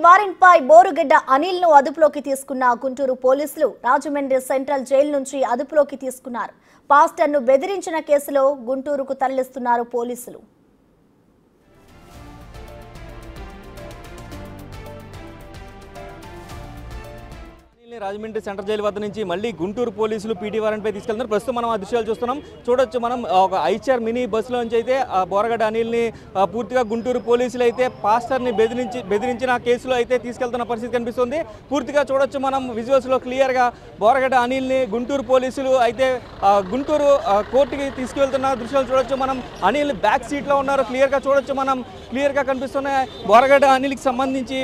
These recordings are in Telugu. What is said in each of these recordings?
వారెంట్పై బోరుగడ్డ అనిల్ను అదుపులోకి తీసుకున్న గుంటూరు పోలీసులు రాజమండ్రి సెంట్రల్ జైలు నుంచి అదుపులోకి తీసుకున్నారు. పాస్టర్ను బెదిరించిన కేసులో గుంటూరుకు తరలిస్తున్నారు పోలీసులు. రాజమండ్రి సెంట్రల్ జైలు వద్ద నుంచి మళ్ళీ గుంటూరు పోలీసులు పీటీ వారెంట్ పై తీసుకెళ్తున్నారు. ప్రస్తుతం మనం ఆ దృశ్యాలు చూస్తున్నాం. చూడొచ్చు మనం ఒక ఐచర్ మినీ బస్సులో నుంచి అయితే బోరగడ్డ అనిల్ని పూర్తిగా గుంటూరు పోలీసులు అయితే పాస్టర్ని బెదిరించిన కేసులో అయితే తీసుకెళ్తున్న పరిస్థితి కనిపిస్తుంది. పూర్తిగా చూడొచ్చు మనం విజువల్స్లో క్లియర్గా బోరగడ్డ అనిల్ని గుంటూరు పోలీసులు అయితే గుంటూరు కోర్టుకి తీసుకువెళ్తున్న దృశ్యాలు చూడొచ్చు. మనం అనిల్ బ్యాక్ సీట్లో ఉన్నారు. క్లియర్గా చూడొచ్చు, మనం క్లియర్గా కనిపిస్తున్నాయి. బోరగడ్డ అనిల్కి సంబంధించి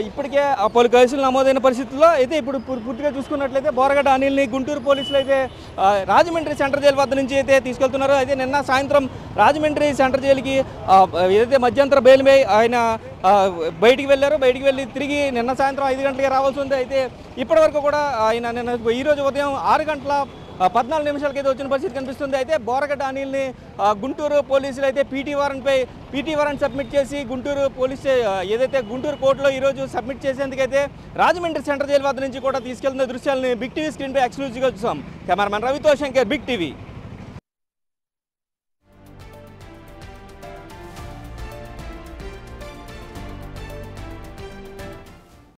ఇప్పటికే పలు కేసులు నమోదైన పరిస్థితుల్లో అయితే ఇప్పుడు పూర్తిగా చూసుకున్నట్లయితే బోరగడ్డ అనిల్ని గుంటూరు పోలీసులు అయితే రాజమండ్రి సెంట్రల్ జైలు వద్ద నుంచి అయితే తీసుకెళ్తున్నారు. అయితే నిన్న సాయంత్రం రాజమండ్రి సెంట్రల్ జైలుకి ఏదైతే మధ్యంతర బెయిల్ మీద ఆయన బయటికి వెళ్ళారు. బయటికి వెళ్ళి తిరిగి నిన్న సాయంత్రం 5 గంటలకి రావాల్సి ఉంది. అయితే ఇప్పటివరకు కూడా ఆయన నిన్న ఈరోజు ఉదయం 6:14 నిమిషాలకైతే వచ్చిన పరిస్థితి కనిపిస్తుంది. అయితే బోరగడ్డ అనిల్ని గుంటూరు పోలీసులు అయితే పీటీ వారెంట్ సబ్మిట్ చేసి గుంటూరు పోలీస్ ఏదైతే గుంటూరు కోర్టులో ఈరోజు సబ్మిట్ చేసేందుకైతే రాజమండ్రి సెంట్రల్ జైలు వద్ద నుంచి కూడా తీసుకెళ్తున్న దృశ్యాలని బిగ్ టీవీ స్క్రీన్పై ఎక్స్క్లూజివ్గా చూసాం. కెమెరామెన్ రవితో శంకర్, బిగ్ టీవీ.